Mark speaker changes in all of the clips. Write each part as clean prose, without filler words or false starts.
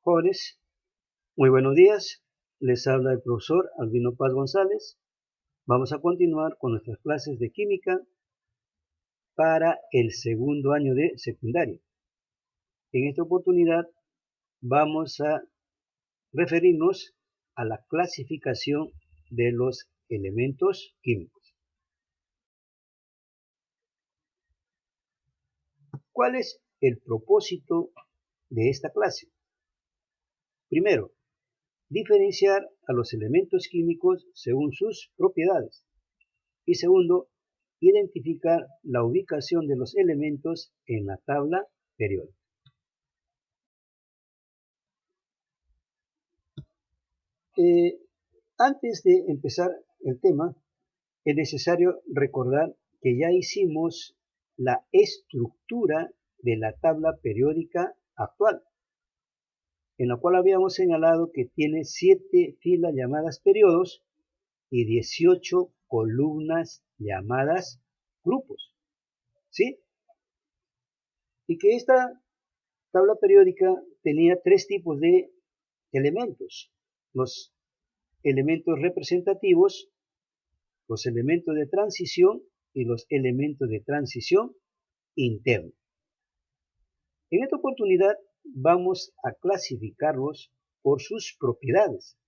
Speaker 1: Jóvenes, muy buenos días. Les habla el profesor Albino Paz González. Vamos a continuar con nuestras clases de química para el segundo año de secundaria. En esta oportunidad vamos a referirnos a la clasificación de los elementos químicos. ¿Cuál es el propósito de esta clase? Primero, diferenciar a los elementos químicos según sus propiedades. Y segundo, identificar la ubicación de los elementos en la tabla periódica. Antes de empezar el tema, es necesario recordar que ya hicimos la estructura de la tabla periódica actual, en la cual habíamos señalado que tiene 7 filas llamadas periodos y 18 columnas llamadas grupos, ¿sí? Y que esta tabla periódica tenía 3 tipos de elementos: los elementos representativos, los elementos de transición y los elementos de transición interna. En esta oportunidad vamos a clasificarlos por sus propiedades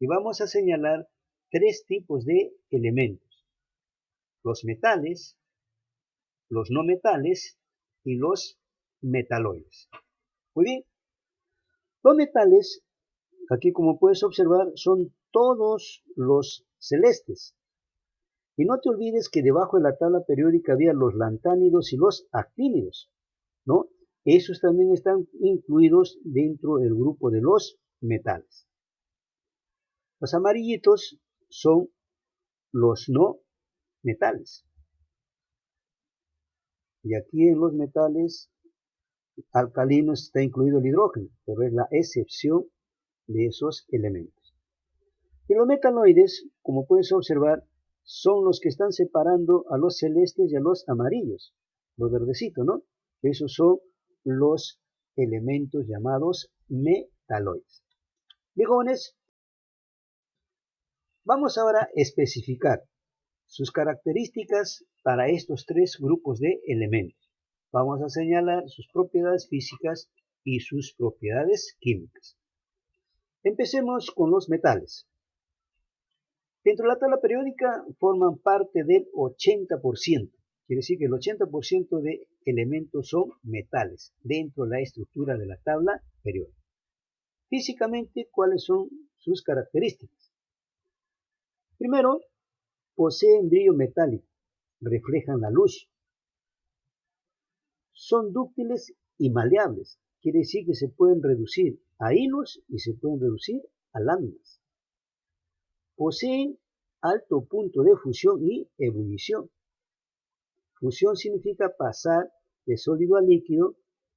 Speaker 1: y vamos a señalar 3 tipos de elementos: los metales, los no metales y los metaloides. Muy bien, los metales, aquí como puedes observar, son todos los celestes. Y no te olvides que debajo de la tabla periódica había los lantánidos y los actínidos, ¿no? Esos también están incluidos dentro del grupo de los metales. Los amarillitos son los no metales. Y aquí en los metales alcalinos está incluido el hidrógeno, pero es la excepción de esos elementos. Y los metaloides, como puedes observar, son los que están separando a los celestes y a los amarillos, los verdecitos, ¿no? Esos son los elementos llamados metaloides. Bien, jóvenes, vamos ahora a especificar sus características para estos 3 grupos de elementos. Vamos a señalar sus propiedades físicas y sus propiedades químicas. Empecemos con los metales. Dentro de la tabla periódica forman parte del 80%. Quiere decir que el 80% de elementos son metales dentro de la estructura de la tabla periódica. Físicamente, ¿cuáles son sus características? Primero, poseen brillo metálico, reflejan la luz. Son dúctiles y maleables. Quiere decir que se pueden reducir a hilos y se pueden reducir a láminas. Poseen alto punto de fusión y ebullición. Fusión significa pasar de sólido a líquido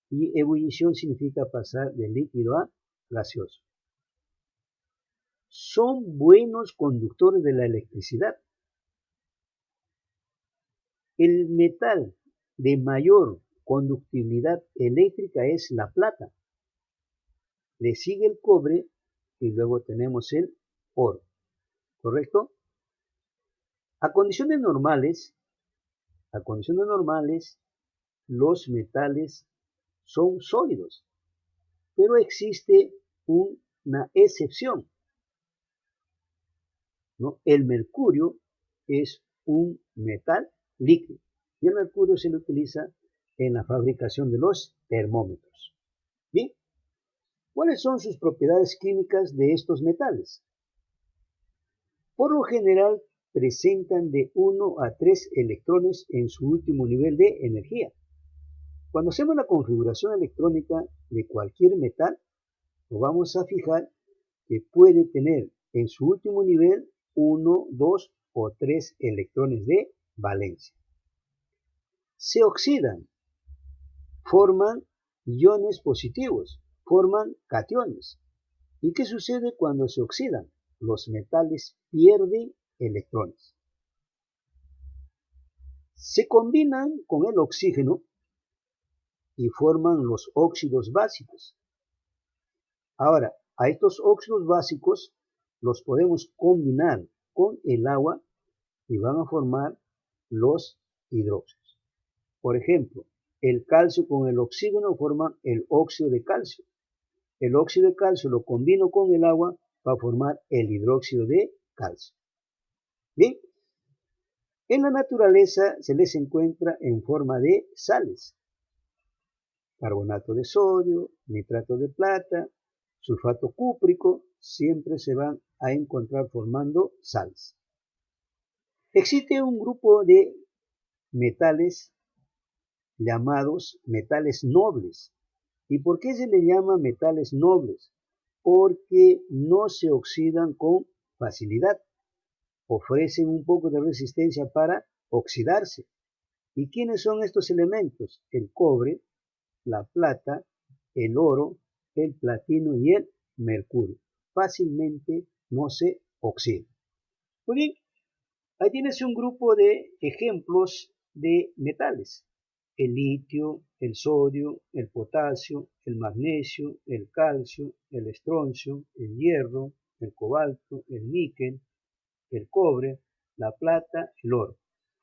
Speaker 1: y ebullición significa pasar de líquido a gaseoso. Son buenos conductores de la electricidad. El metal de mayor conductividad eléctrica es la plata. Le sigue el cobre y luego tenemos el oro. ¿Correcto? A condiciones normales, los metales son sólidos, pero existe una excepción, ¿no? El mercurio es un metal líquido y el mercurio se le utiliza en la fabricación de los termómetros. Bien, ¿cuáles son sus propiedades químicas de estos metales? Por lo general presentan de 1 a 3 electrones en su último nivel de energía. Cuando hacemos la configuración electrónica de cualquier metal, nos vamos a fijar que puede tener en su último nivel 1, 2 o 3 electrones de valencia. Se oxidan, forman iones positivos, forman cationes. ¿Y qué sucede cuando se oxidan? Los metales pierden electrones. Se combinan con el oxígeno y forman los óxidos básicos. Ahora, a estos óxidos básicos los podemos combinar con el agua y van a formar los hidróxidos. Por ejemplo, el calcio con el oxígeno forman el óxido de calcio. El óxido de calcio lo combino con el agua para formar el hidróxido de calcio. Bien, en la naturaleza se les encuentra en forma de sales. Carbonato de sodio, nitrato de plata, sulfato cúprico, siempre se van a encontrar formando sales. Existe un grupo de metales llamados metales nobles. ¿Y por qué se le llama metales nobles? Porque no se oxidan con facilidad. Ofrecen un poco de resistencia para oxidarse. ¿Y quiénes son estos elementos? El cobre, la plata, el oro, el platino y el mercurio. Fácilmente no se oxidan. Muy bien, ahí tienes un grupo de ejemplos de metales. El litio, el sodio, el potasio, el magnesio, el calcio, el estroncio, el hierro, el cobalto, el níquel, el cobre, la plata, el oro.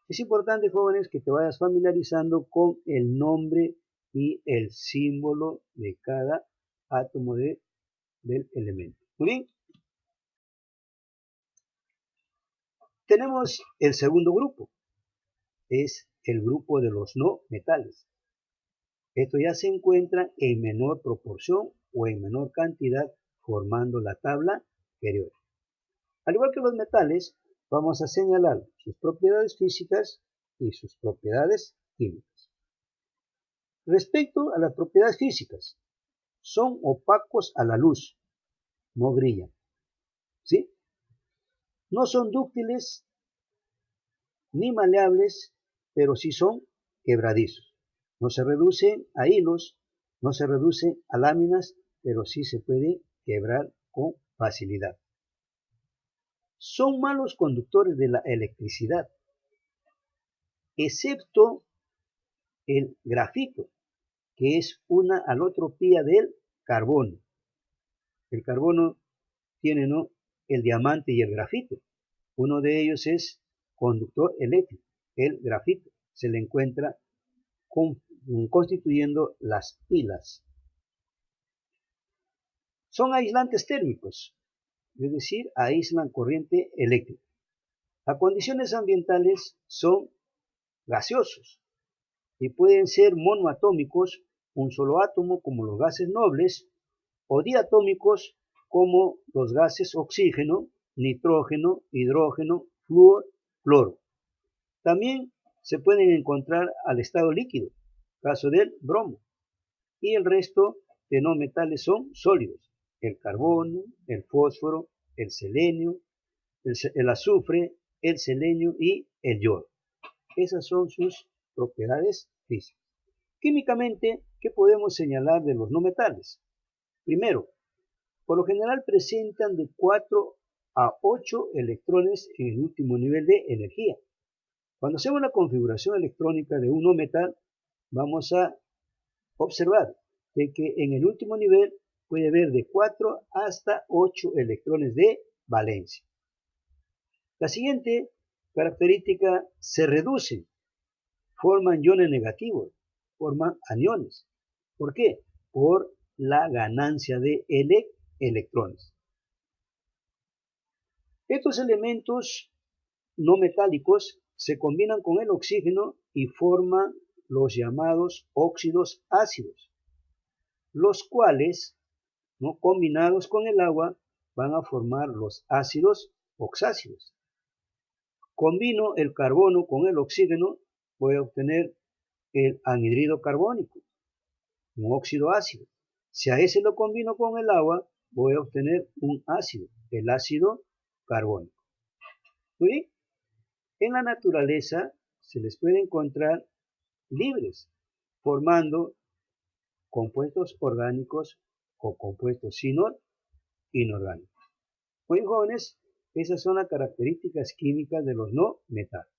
Speaker 1: Es importante, jóvenes, que te vayas familiarizando con el nombre y el símbolo de cada átomo del elemento. Muy bien. Tenemos el segundo grupo. Es el grupo de los no metales. Esto ya se encuentra en menor proporción o en menor cantidad formando la tabla periódica. Al igual que los metales, vamos a señalar sus propiedades físicas y sus propiedades químicas. Respecto a las propiedades físicas, son opacos a la luz, no brillan, ¿sí? No son dúctiles ni maleables, pero sí son quebradizos. No se reducen a hilos, no se reducen a láminas, pero sí se puede quebrar con facilidad. Son malos conductores de la electricidad, excepto el grafito, que es una alotropía del carbono. El carbono tiene, ¿no?, el diamante y el grafito. Uno de ellos es conductor eléctrico, el grafito. Se le encuentra constituyendo las pilas. Son aislantes térmicos, es decir, aíslan corriente eléctrica. A condiciones ambientales son gaseosos y pueden ser monoatómicos, un solo átomo como los gases nobles, o diatómicos como los gases oxígeno, nitrógeno, hidrógeno, flúor, cloro. También se pueden encontrar al estado líquido, caso del bromo, y el resto de no metales son sólidos, el carbono, el fósforo, el selenio, el azufre, el selenio y el yodo. Esas son sus propiedades físicas. Químicamente, ¿qué podemos señalar de los no metales? Primero, por lo general presentan de 4 a 8 electrones en el último nivel de energía. Cuando hacemos la configuración electrónica de un no metal, vamos a observar de que en el último nivel puede haber de 4 hasta 8 electrones de valencia. La siguiente característica: se reducen, forman iones negativos, forman aniones. ¿Por qué? Por la ganancia de electrones. Estos elementos no metálicos se combinan con el oxígeno y forman los llamados óxidos ácidos, los cuales, ¿no?, combinados con el agua, van a formar los ácidos oxácidos. Combino el carbono con el oxígeno, voy a obtener el anhidrido carbónico, un óxido ácido. Si a ese lo combino con el agua, voy a obtener un ácido, el ácido carbónico. Muy bien. En la naturaleza se les puede encontrar libres, formando compuestos orgánicos o compuestos inorgánicos. Muy bien, jóvenes, esas son las características químicas de los no metales.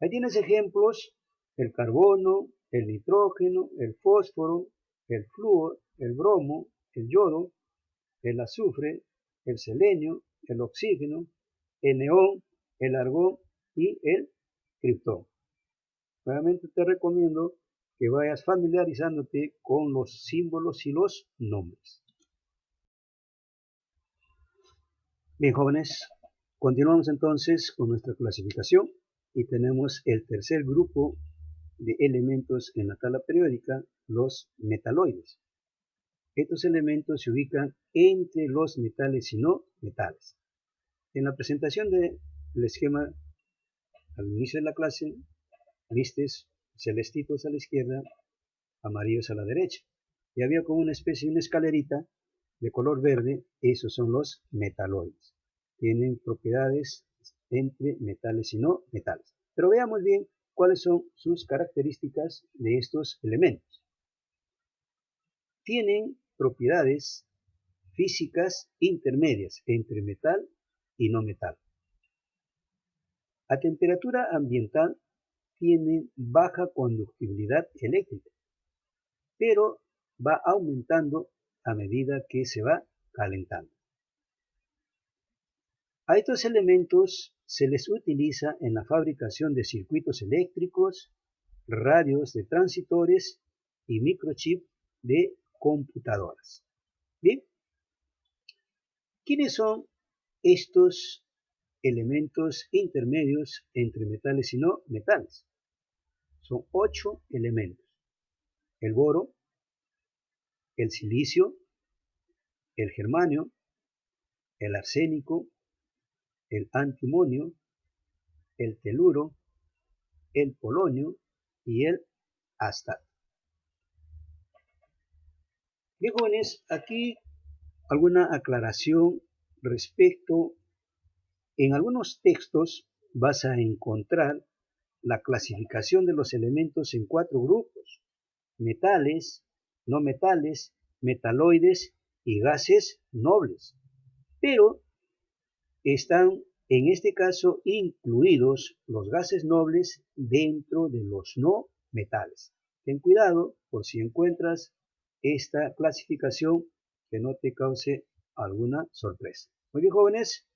Speaker 1: Ahí tienes ejemplos: el carbono, el nitrógeno, el fósforo, el flúor, el bromo, el yodo, el azufre, el selenio, el oxígeno, el neón, el argón y el criptón. Nuevamente te recomiendo que vayas familiarizándote con los símbolos y los nombres. Bien, jóvenes, continuamos entonces con nuestra clasificación y tenemos el tercer grupo de elementos en la tabla periódica, los metaloides. Estos elementos se ubican entre los metales y no metales. En la presentación del esquema al inicio de la clase, vistes celestitos a la izquierda, amarillos a la derecha. Y había como una especie de una escalerita de color verde, esos son los metaloides. Tienen propiedades entre metales y no metales. Pero veamos bien cuáles son sus características de estos elementos. Tienen propiedades físicas intermedias entre metal y no metal. A temperatura ambiental tienen baja conductibilidad eléctrica, pero va aumentando a medida que se va calentando. A estos elementos se les utiliza en la fabricación de circuitos eléctricos, radios de transistores y microchips de computadoras. Bien, ¿quiénes son estos elementos intermedios entre metales y no metales? Son 8 elementos: el boro, el silicio, el germanio, el arsénico, el antimonio, el teluro, el polonio y el astato. Bien, jóvenes, aquí alguna aclaración respecto. En algunos textos vas a encontrar la clasificación de los elementos en 4 grupos: metales, no metales, metaloides y gases nobles. Pero están en este caso incluidos los gases nobles dentro de los no metales. Ten cuidado por si encuentras esta clasificación que no te cause alguna sorpresa. Muy bien, jóvenes.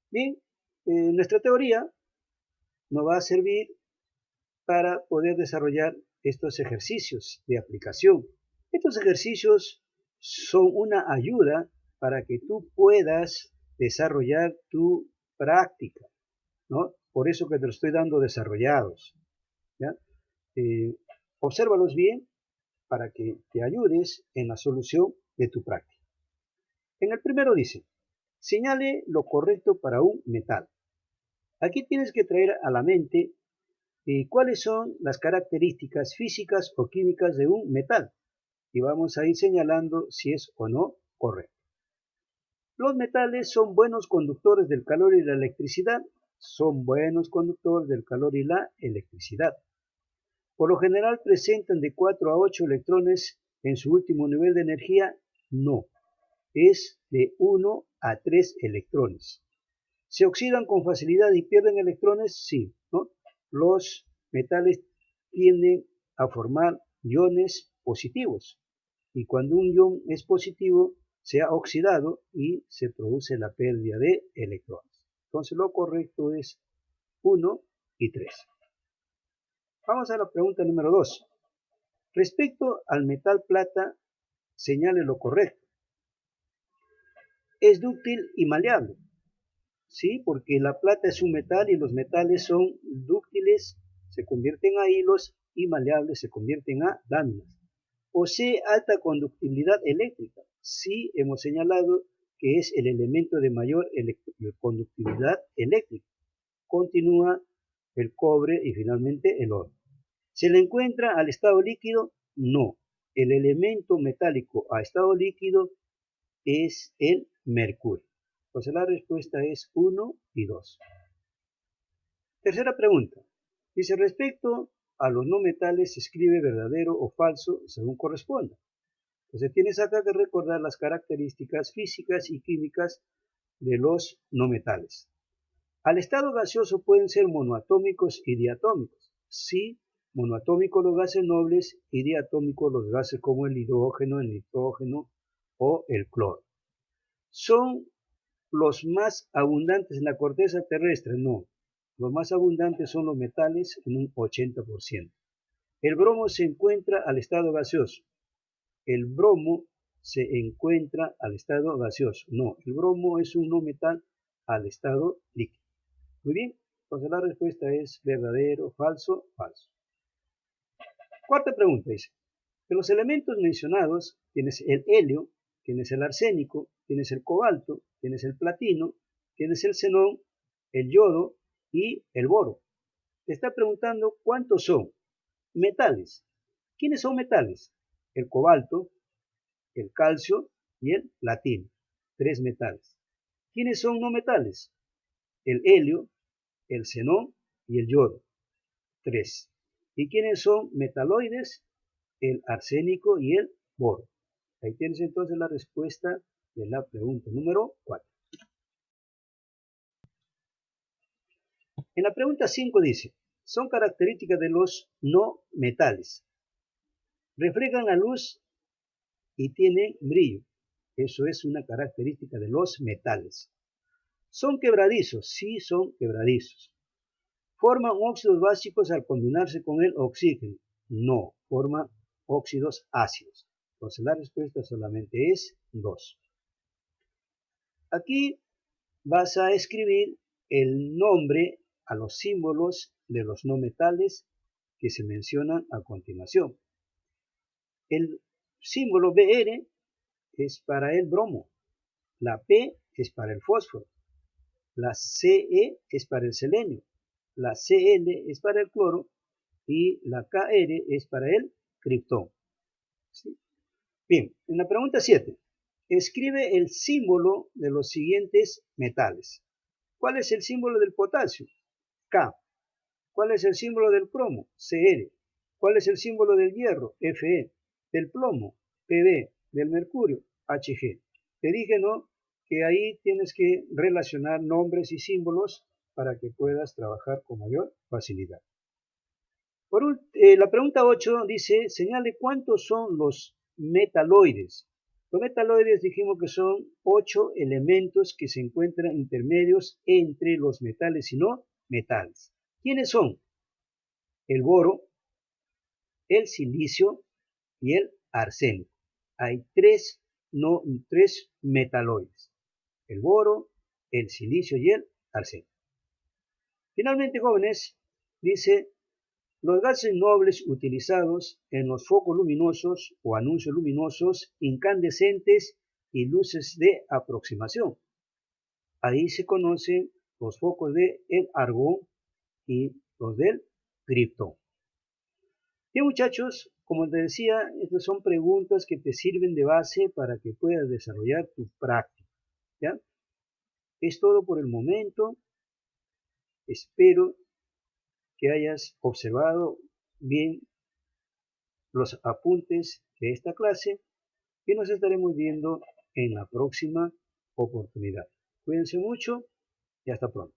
Speaker 1: Bien, nuestra teoría nos va a servir para poder desarrollar estos ejercicios de aplicación. Estos ejercicios son una ayuda para que tú puedas desarrollar tu práctica, ¿no? Por eso que te los estoy dando desarrollados, ¿ya? Obsérvalos bien para que te ayudes en la solución de tu práctica. En el primero dice, señale lo correcto para un metal. Aquí tienes que traer a la mente cuáles son las características físicas o químicas de un metal. Y vamos a ir señalando si es o no correcto. Los metales son buenos conductores del calor y la electricidad. Son buenos conductores del calor y la electricidad. Por lo general presentan de 4 a 8 electrones en su último nivel de energía. No, es de 1 a 3 electrones. ¿Se oxidan con facilidad y pierden electrones? Sí, ¿no? Los metales tienden a formar iones positivos. Y cuando un ion es positivo, se ha oxidado y se produce la pérdida de electrones. Entonces lo correcto es 1 y 3. Vamos a la pregunta número 2. Respecto al metal plata, señale lo correcto. Es dúctil y maleable. Sí, porque la plata es un metal y los metales son dúctiles, se convierten a hilos, y maleables se convierten a láminas. Posee alta conductibilidad eléctrica. Sí, hemos señalado que es el elemento de mayor conductividad eléctrica. Continúa el cobre y finalmente el oro. ¿Se le encuentra al estado líquido? No. El elemento metálico a estado líquido es el mercurio. Entonces la respuesta es 1 y 2. Tercera pregunta. Dice, respecto a los no metales se escribe verdadero o falso según corresponda. Entonces tienes acá que recordar las características físicas y químicas de los no metales. Al estado gaseoso pueden ser monoatómicos y diatómicos. Sí, monoatómicos los gases nobles y diatómicos los gases como el hidrógeno, el nitrógeno o el cloro. ¿Son los más abundantes en la corteza terrestre? No. Los más abundantes son los metales en un 80%. El bromo se encuentra al estado gaseoso. El bromo se encuentra al estado gaseoso. No, el bromo es un no metal al estado líquido. Muy bien, entonces la respuesta es verdadero, falso, falso. Cuarta pregunta dice, de los elementos mencionados tienes el helio, tienes el arsénico, tienes el cobalto, tienes el platino, tienes el xenón, el yodo y el boro. Te está preguntando cuántos son metales. ¿Quiénes son metales? El cobalto, el calcio y el platino. 3 metales. ¿Quiénes son no metales? El helio, el xenón y el yodo. 3. ¿Y quiénes son metaloides? El arsénico y el boro. Ahí tienes entonces la respuesta de la pregunta número 4. En la pregunta 5 dice, son características de los no metales. Reflejan la luz y tienen brillo. Eso es una característica de los metales. ¿Son quebradizos? Sí, son quebradizos. ¿Forman óxidos básicos al combinarse con el oxígeno? No, forman óxidos ácidos. Entonces la respuesta solamente es 2. Aquí vas a escribir el nombre a los símbolos de los no metales que se mencionan a continuación. El símbolo Br es para el bromo, la P es para el fósforo, la Ce es para el selenio, la Cl es para el cloro y la Kr es para el criptón. ¿Sí? Bien, en la pregunta 7, escribe el símbolo de los siguientes metales. ¿Cuál es el símbolo del potasio? K. ¿Cuál es el símbolo del cromo? Cr. ¿Cuál es el símbolo del hierro? Fe. Del plomo, Pb. Del mercurio, Hg. Te dije, ¿no?, que ahí tienes que relacionar nombres y símbolos para que puedas trabajar con mayor facilidad. La pregunta 8 dice, señale cuántos son los metaloides. Los metaloides dijimos que son 8 elementos que se encuentran intermedios entre los metales y no metales. ¿Quiénes son? El boro, el silicio y el arsénico. Hay tres metaloides. El boro, el silicio y el arsénico. Finalmente, jóvenes, dice, los gases nobles utilizados en los focos luminosos o anuncios luminosos incandescentes y luces de aproximación. Ahí se conocen los focos del argón y los del criptón. Bien, muchachos, como te decía, estas son preguntas que te sirven de base para que puedas desarrollar tu práctica. ¿Ya? Es todo por el momento. Espero que hayas observado bien los apuntes de esta clase y nos estaremos viendo en la próxima oportunidad. Cuídense mucho y hasta pronto.